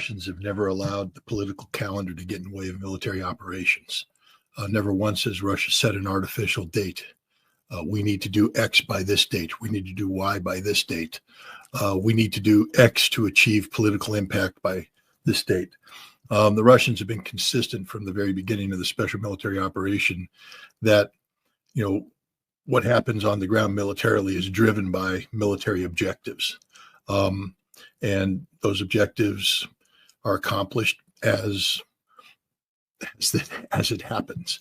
Russians have never allowed the political calendar to get in the way of military operations. Never once has Russia set an artificial date. We need to do X by this date. We need to do Y by this date. We need to do X to achieve political impact by this date. The Russians have been consistent from the very beginning of the special military operation that, what happens on the ground militarily is driven by military objectives. And those objectives are accomplished as it happens.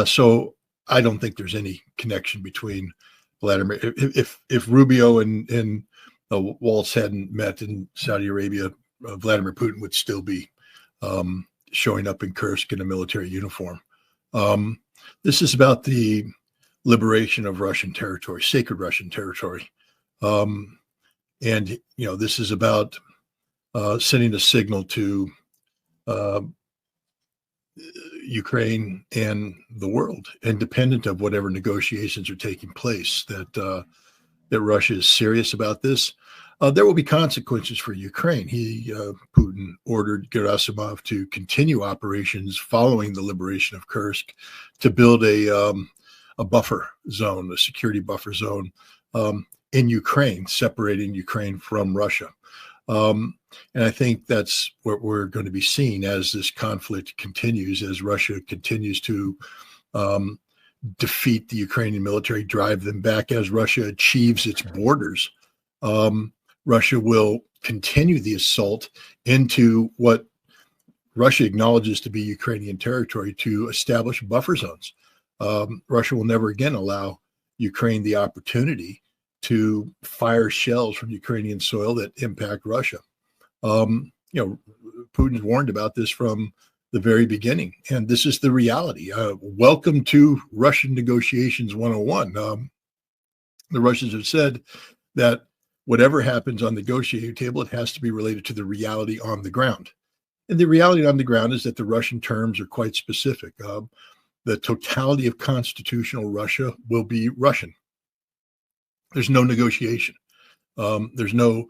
So I don't think there's any connection between Vladimir. If Rubio and Waltz hadn't met in Saudi Arabia, Vladimir Putin would still be showing up in Kursk in a military uniform. This is about the liberation of Russian territory, sacred Russian territory. And this is about sending a signal to Ukraine and the world, independent of whatever negotiations are taking place, that Russia is serious about this. There will be consequences for Ukraine. Putin ordered Gerasimov to continue operations following the liberation of Kursk to build a buffer zone, a security buffer zone in Ukraine, separating Ukraine from Russia. And I think that's what we're going to be seeing as this conflict continues, as Russia continues to defeat the Ukrainian military, drive them back, as Russia achieves its borders. Russia will continue the assault into what Russia acknowledges to be Ukrainian territory to establish buffer zones. Russia will never again allow Ukraine the opportunity to fire shells from Ukrainian soil that impact Russia. Putin's warned about this from the very beginning, and this is the reality. Welcome to Russian negotiations 101. The Russians have said that whatever happens on the negotiating table, it has to be related to the reality on the ground. And the reality on the ground is that the Russian terms are quite specific. The totality of constitutional Russia will be Russian. There's no negotiation. There's no,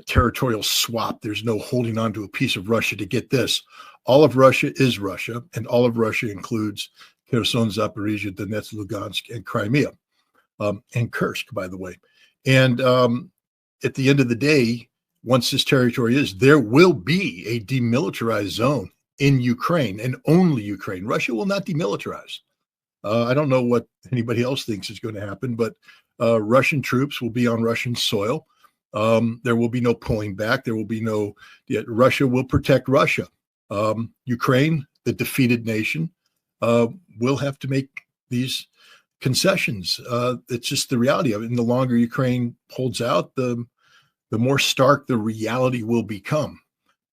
territorial swap. There's no holding on to a piece of Russia to get this. All of Russia is Russia, and all of Russia includes Kherson, Zaporizhia, Donetsk, Lugansk, and Crimea, and Kursk, by the way. And at the end of the day, once this territory there will be a demilitarized zone in Ukraine, and only Ukraine. Russia will not demilitarize. I don't know what anybody else thinks is going to happen, but Russian troops will be on Russian soil. There will be no pulling back. There will be Russia will protect Russia. Ukraine, the defeated nation, will have to make these concessions. It's just the reality of it. And the longer Ukraine holds out, the more stark the reality will become.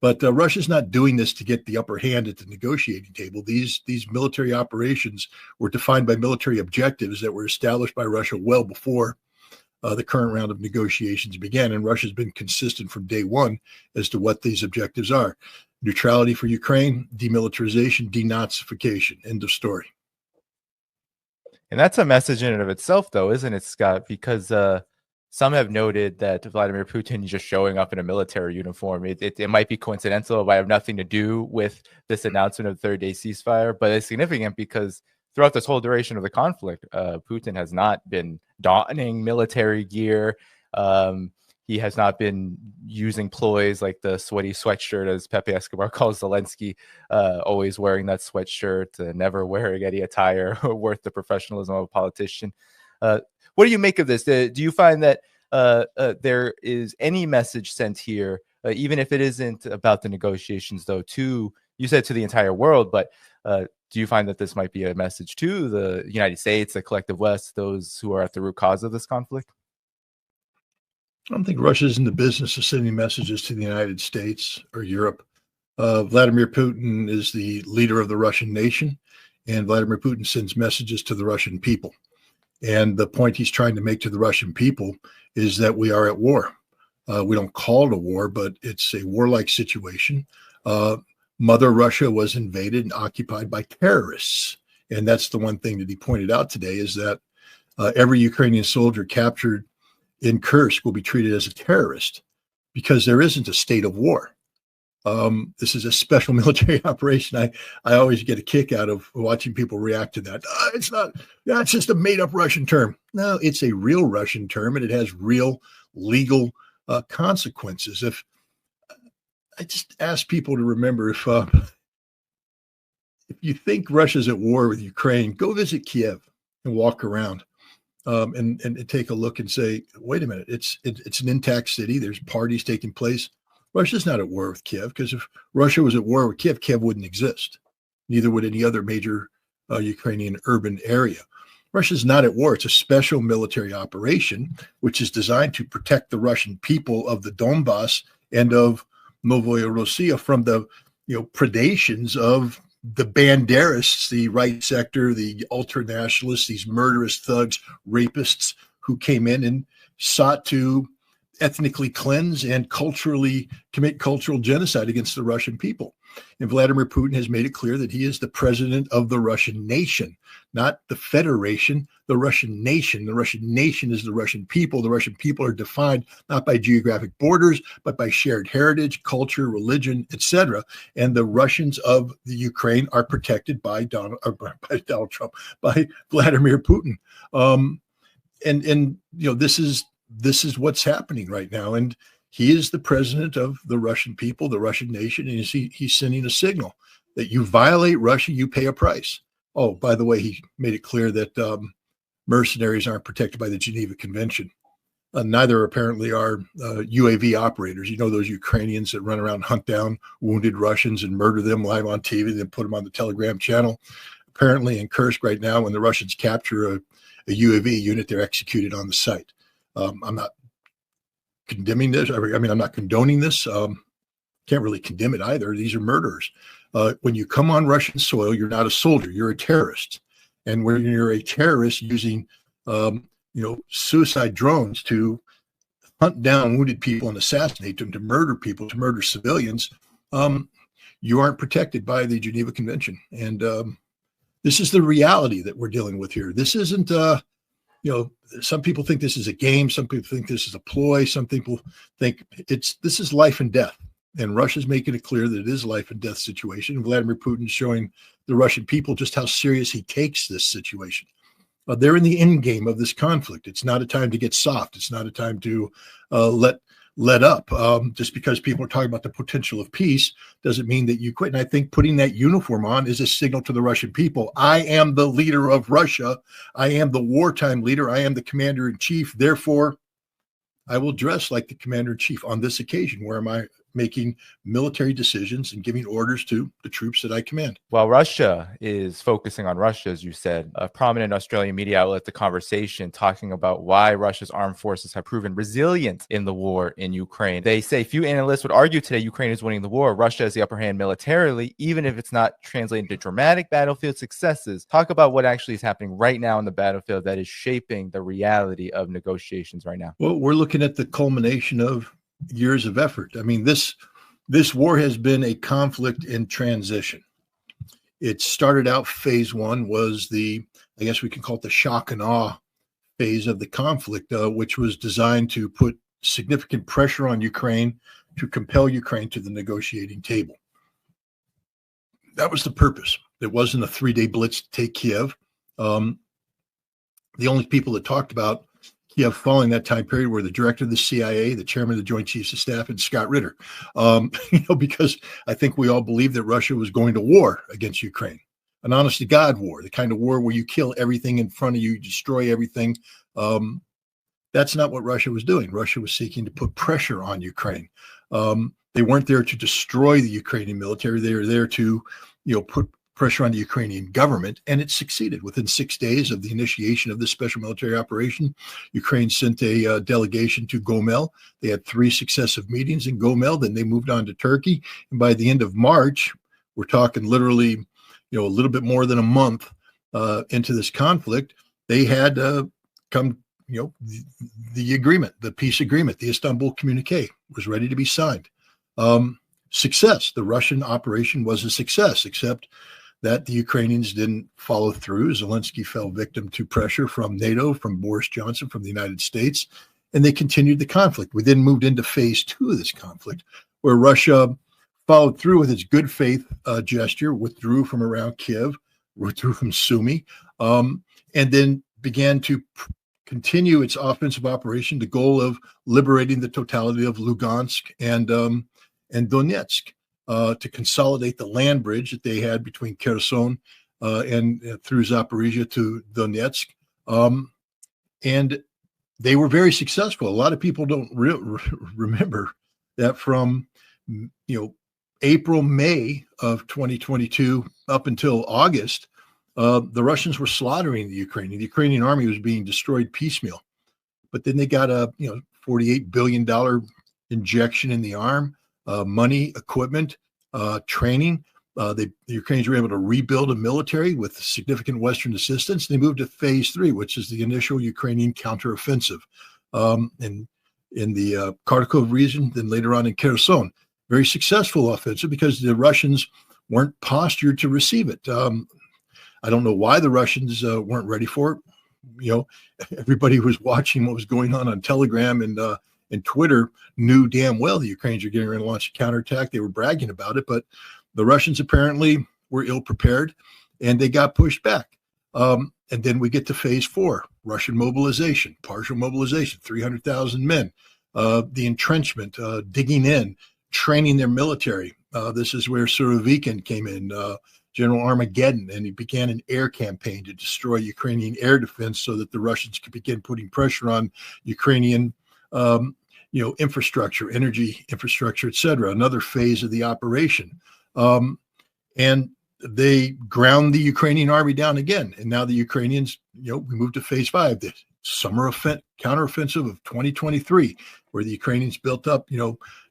But Russia's not doing this to get the upper hand at the negotiating table. These military operations were defined by military objectives that were established by Russia well before the current round of negotiations began. And Russia's been consistent from day one as to what these objectives are. Neutrality for Ukraine, demilitarization, denazification. End of story. And that's a message in and of itself, though, isn't it, Scott? Because some have noted that Vladimir Putin just showing up in a military uniform, it might be coincidental. It might have nothing to do with this announcement of the third-day ceasefire, but it's significant because throughout this whole duration of the conflict, Putin has not been donning military gear. He has not been using ploys like the sweaty sweatshirt, as Pepe Escobar calls Zelensky, always wearing that sweatshirt, never wearing any attire worth the professionalism of a politician. What do you make of this? Do you find that there is any message sent here, even if it isn't about the negotiations, though, you said to the entire world, but do you find that this might be a message to the United States, the collective West, those who are at the root cause of this conflict? I don't think Russia's in the business of sending messages to the United States or Europe. Vladimir Putin is the leader of the Russian nation, and Vladimir Putin sends messages to the Russian people. And the point he's trying to make to the Russian people is that we are at war. We don't call it a war, but it's a warlike situation. Mother Russia was invaded and occupied by terrorists. And that's the one thing that he pointed out today, is that every Ukrainian soldier captured in Kursk will be treated as a terrorist because there isn't a state of war. This is a special military operation. I always get a kick out of watching people react to that. It's not, it's just a made up Russian term. No, it's a real Russian term, and it has real legal consequences. If I just ask people to remember, if you think Russia's at war with Ukraine, go visit Kiev and walk around. And take a look and say, wait a minute, it's an intact city. There's parties taking place. Russia's not at war with Kiev, because if Russia was at war with Kiev, Kiev wouldn't exist. Neither would any other major Ukrainian urban area. Russia's not at war. It's a special military operation, which is designed to protect the Russian people of the Donbass and of Novorossiya from the predations of the Banderists, the right sector, the ultranationalists, these murderous thugs, rapists who came in and sought to ethnically cleanse and culturally commit cultural genocide against the Russian people. And Vladimir Putin has made it clear that he is the president of the Russian nation, not the federation, the Russian nation. The Russian nation is the Russian people. The Russian people are defined not by geographic borders, but by shared heritage, culture, religion, etc. And the Russians of the Ukraine are protected by Donald Trump, by Vladimir Putin. This is what's happening right now. And he is the president of the Russian people, the Russian nation, and he's sending a signal that you violate Russia, you pay a price. Oh, by the way, he made it clear that mercenaries aren't protected by the Geneva Convention. Neither apparently are UAV operators. You know, those Ukrainians that run around, hunt down wounded Russians and murder them live on TV, then put them on the Telegram channel. Apparently in Kursk right now, when the Russians capture a UAV unit, they're executed on the site. I'm not condemning this. I'm not condoning this. Can't really condemn it either. These are murderers. When you come on Russian soil, you're not a soldier. You're a terrorist. And when you're a terrorist using, suicide drones to hunt down wounded people and assassinate them, to murder people, to murder civilians, you aren't protected by the Geneva Convention. And this is the reality that we're dealing with here. This isn't some people think this is a game. Some people think this is a ploy. Some people think this is life and death. And Russia's making it clear that it is a life and death situation. And Vladimir Putin is showing the Russian people just how serious he takes this situation. They're in the end game of this conflict. It's not a time to get soft. It's not a time to let up. Just because people are talking about the potential of peace doesn't mean that you quit. And I think putting that uniform on is a signal to the Russian people. I am the leader of Russia. I am the wartime leader. I am the commander in chief. Therefore, I will dress like the commander in chief on this occasion. Where am I making military decisions and giving orders to the troops that I command? While Russia is focusing on Russia, as you said, a prominent Australian media outlet, The Conversation, talking about why Russia's armed forces have proven resilient in the war in Ukraine. They say few analysts would argue today Ukraine is winning the war. Russia has the upper hand militarily, even if it's not translating to dramatic battlefield successes. Talk about what actually is happening right now on the battlefield that is shaping the reality of negotiations right now. Well, we're looking at the culmination of years of effort. I mean, this war has been a conflict in transition. It started out, phase one was I guess we can call it the shock and awe phase of the conflict, which was designed to put significant pressure on Ukraine to compel Ukraine to the negotiating table. That was the purpose. It wasn't a 3-day blitz to take Kiev. The only people that talked about Kiev following that time period were the director of the CIA, the chairman of the Joint Chiefs of Staff, and Scott Ritter. Because I think we all believed that Russia was going to war against Ukraine, an honest to God war, the kind of war where you kill everything in front of you, destroy everything. That's not what Russia was doing. Russia was seeking to put pressure on Ukraine. They weren't there to destroy the Ukrainian military. They were there to, put pressure on the Ukrainian government, and it succeeded. Within 6 days of the initiation of this special military operation, Ukraine sent a delegation to Gomel. They had 3 successive meetings in Gomel. Then they moved on to Turkey. And by the end of March, we're talking literally, a little bit more than a month into this conflict, they had come, the agreement, the peace agreement, the Istanbul Communique was ready to be signed. Success. The Russian operation was a success, except that the Ukrainians didn't follow through. Zelensky fell victim to pressure from NATO, from Boris Johnson, from the United States, and they continued the conflict. We then moved into phase 2 of this conflict, where Russia followed through with its good faith gesture, withdrew from around Kiev, withdrew from Sumy, and then began to continue its offensive operation, the goal of liberating the totality of Lugansk and Donetsk, to consolidate the land bridge that they had between Kherson and through Zaporizhia to Donetsk. And they were very successful. A lot of people don't remember that from April, May of 2022 up until August, the Russians were slaughtering the Ukrainian. The Ukrainian army was being destroyed piecemeal. But then they got a $48 billion injection in the arm, money, equipment, training. The Ukrainians were able to rebuild a military with significant Western assistance. They moved to phase 3, which is the initial Ukrainian counteroffensive in the Kharkov region, then later on in Kherson. Very successful offensive because the Russians weren't postured to receive it. I don't know why the Russians weren't ready for it. Everybody who was watching what was going on Telegram and Twitter knew damn well the Ukrainians were getting ready to launch a counterattack. They were bragging about it, but the Russians apparently were ill prepared and they got pushed back. And then we get to phase 4, Russian mobilization, partial mobilization, 300,000 men, the entrenchment, digging in, training their military. This is where Surovikin came in, General Armageddon, and he began an air campaign to destroy Ukrainian air defense so that the Russians could begin putting pressure on Ukrainian infrastructure, energy infrastructure, etc. Another phase of the operation. And they ground the Ukrainian army down again. And now the Ukrainians, we moved to phase 5, the summer counteroffensive of 2023, where the Ukrainians built up,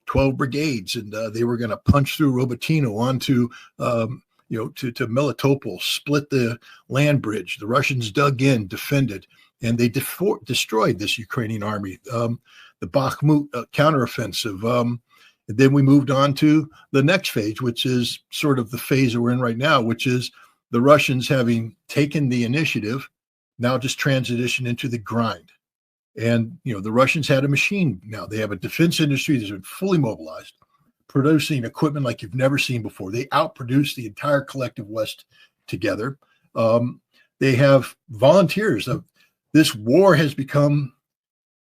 12 brigades, and they were going to punch through Robotyno onto, to Melitopol, split the land bridge. The Russians dug in, defended, and they destroyed this Ukrainian army. The Bakhmut counteroffensive. And then we moved on to the next phase, which is sort of the phase that we're in right now, which is the Russians having taken the initiative, now just transition into the grind. And, the Russians had a machine now. They have a defense industry that's been fully mobilized, producing equipment like you've never seen before. They outproduce the entire collective West together. They have volunteers. This war has become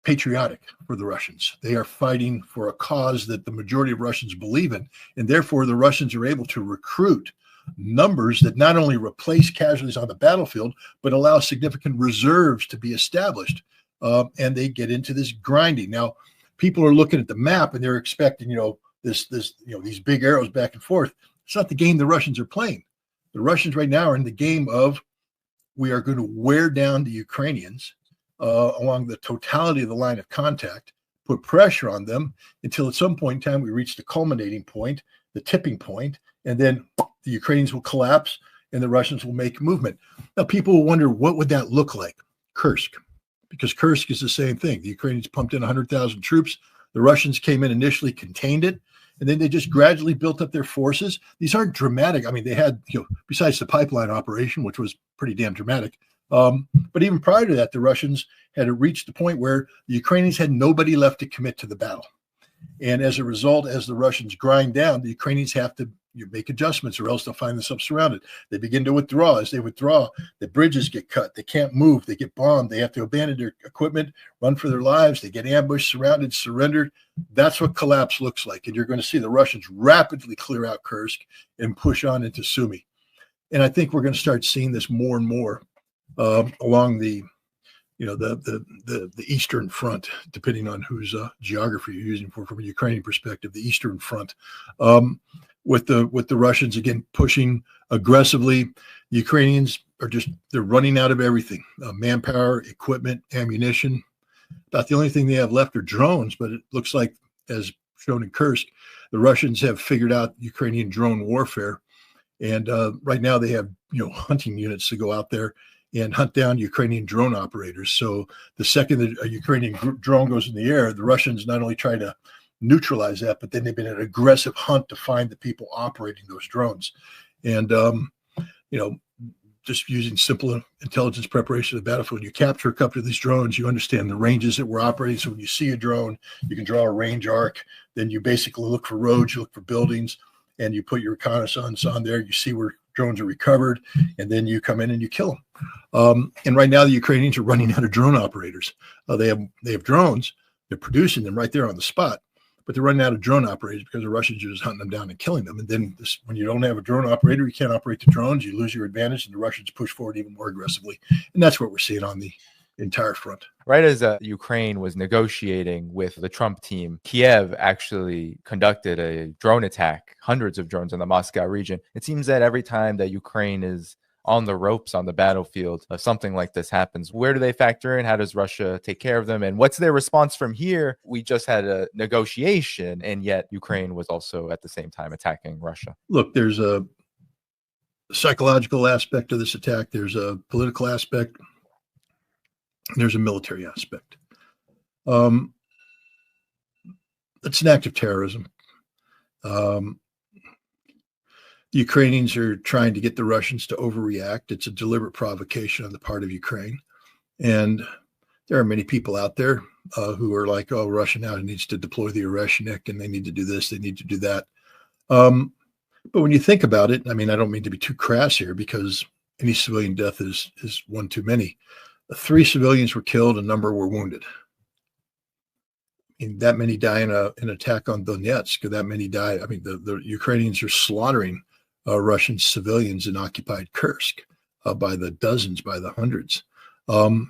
patriotic for the Russians. They are fighting for a cause that the majority of Russians believe in, and therefore the Russians are able to recruit numbers that not only replace casualties on the battlefield, but allow significant reserves to be established. And they get into this grinding. Now, people are looking at the map and they're expecting, these big arrows back and forth. It's not the game the Russians are playing. The Russians right now are in the game of, we are going to wear down the Ukrainians along the totality of the line of contact, put pressure on them until at some point in time we reach the culminating point, the tipping point, and then the Ukrainians will collapse and the Russians will make movement. Now, people will wonder, what would that look like? Kursk, because Kursk is the same thing. The Ukrainians pumped in 100,000 troops. The Russians came in initially, contained it, and then they just gradually built up their forces. These aren't dramatic. I mean, they had, besides the pipeline operation, which was pretty damn dramatic, but even prior to that, the Russians had reached the point where the Ukrainians had nobody left to commit to the battle. And as a result, as the Russians grind down, the Ukrainians have to make adjustments or else they'll find themselves surrounded. They begin to withdraw. As they withdraw, the bridges get cut. They can't move. They get bombed. They have to abandon their equipment, run for their lives. They get ambushed, surrounded, surrendered. That's what collapse looks like. And you're going to see the Russians rapidly clear out Kursk and push on into Sumy. And I think we're going to start seeing this more and more along the Eastern Front, depending on whose geography you're using from a Ukrainian perspective, the Eastern Front, with the Russians again pushing aggressively. The Ukrainians they're running out of everything: manpower, equipment, ammunition. About the only thing they have left are drones. But it looks like, as shown in Kursk, the Russians have figured out Ukrainian drone warfare, and right now they have hunting units to go out there and hunt down Ukrainian drone operators. So the second that a Ukrainian drone goes in the air, the Russians not only try to neutralize that, but then they've been an aggressive hunt to find the people operating those drones. And, just using simple intelligence preparation of the battlefield, you capture a couple of these drones, you understand the ranges that we're operating. So when you see a drone, you can draw a range arc. Then you basically look for roads, you look for buildings. and you put your reconnaissance on there. You see where drones are recovered, and then you come in and you kill them. And right now, the Ukrainians are running out of drone operators. They have drones. They're producing them right there on the spot, but they're running out of drone operators because the Russians are just hunting them down and killing them. And then when you don't have a drone operator, you can't operate the drones. You lose your advantage, and the Russians push forward even more aggressively. And that's what we're seeing on the entire front. Right as Ukraine was negotiating with the Trump team, Kiev actually conducted a drone attack, hundreds of drones in the Moscow region. It seems that every time that Ukraine is on the ropes on the battlefield, something like this happens. Where do they factor in? How does Russia take care of them? And what's their response from here? We just had a negotiation, and yet Ukraine was also at the same time attacking Russia. Look, there's a psychological aspect to this attack. There's a political aspect. There's a military aspect. It's an act of terrorism. The Ukrainians are trying to get the Russians to overreact. It's a deliberate provocation on the part of Ukraine. And there are many people out there who are like, oh, Russia now needs to deploy the Oreshnik, and they need to do this, they need to do that. But when you think about it, I mean, I don't mean to be too crass here, because any civilian death is one too many. 3 civilians were killed, a number were wounded. I mean, that many die in an attack on Donetsk, or that many die. I mean, the Ukrainians are slaughtering Russian civilians in occupied Kursk by the dozens, by the hundreds. I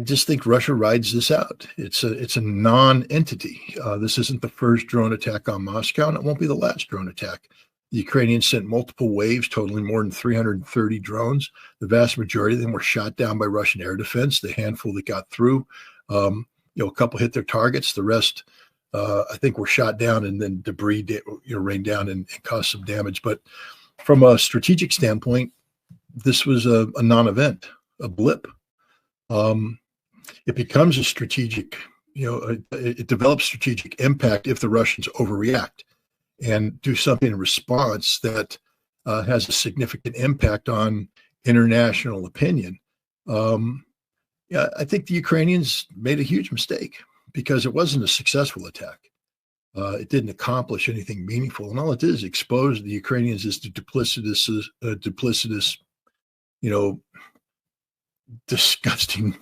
just think Russia rides this out. It's a non-entity. This isn't the first drone attack on Moscow, and it won't be the last drone attack. The Ukrainians sent multiple waves totaling more than 330 drones. The vast majority of them were shot down by Russian air defense. The handful that got through, a couple hit their targets. The rest, I think, were shot down, and then debris rained down and caused some damage. But from a strategic standpoint, this was a non-event, a blip. It becomes a strategic, it develops strategic impact if the Russians overreact and do something in response that has a significant impact on international opinion. I think the Ukrainians made a huge mistake, because it wasn't a successful attack. It didn't accomplish anything meaningful, and all it did is expose the Ukrainians as the duplicitous, disgusting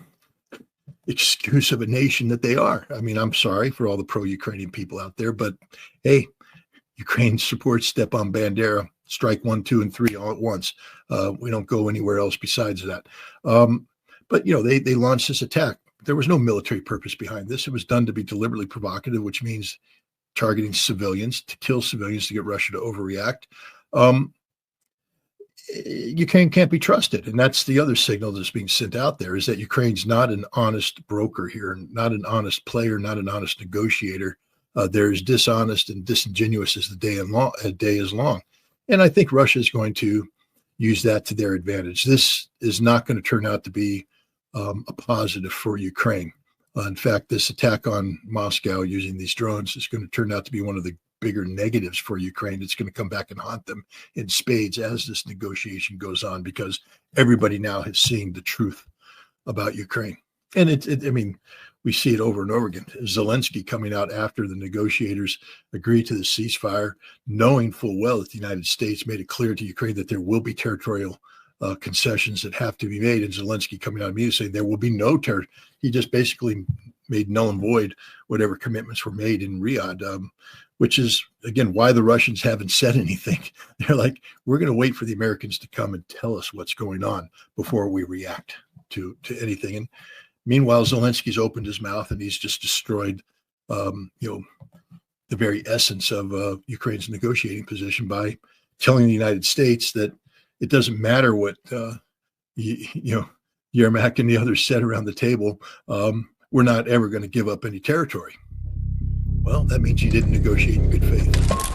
excuse of a nation that they are. I mean, I'm sorry for all the pro-Ukrainian people out there, but hey, Ukraine supports Stepan Bandera, strike 1, 2, and 3 all at once. We don't go anywhere else besides that. But they launched this attack. There was no military purpose behind this. It was done to be deliberately provocative, which means targeting civilians, to kill civilians, to get Russia to overreact. Ukraine can't be trusted. And that's the other signal that's being sent out there, is that Ukraine's not an honest broker here, not an honest player, not an honest negotiator. They're as dishonest and disingenuous as the day is long. And I think Russia is going to use that to their advantage. This is not going to turn out to be a positive for Ukraine. In fact, this attack on Moscow using these drones is going to turn out to be one of the bigger negatives for Ukraine. It's going to come back and haunt them in spades as this negotiation goes on, because everybody now has seen the truth about Ukraine. And we see it over and over again. Zelensky coming out after the negotiators agreed to the ceasefire, knowing full well that the United States made it clear to Ukraine that there will be territorial concessions that have to be made. And Zelensky coming out immediately saying there will be no terror. He just basically made null and void whatever commitments were made in Riyadh, which is, again, why the Russians haven't said anything. They're like, we're going to wait for the Americans to come and tell us what's going on before we react to anything. And meanwhile, Zelensky's opened his mouth, and he's just destroyed, the very essence of Ukraine's negotiating position by telling the United States that it doesn't matter what Yermak and the others said around the table. We're not ever going to give up any territory. Well, that means you didn't negotiate in good faith.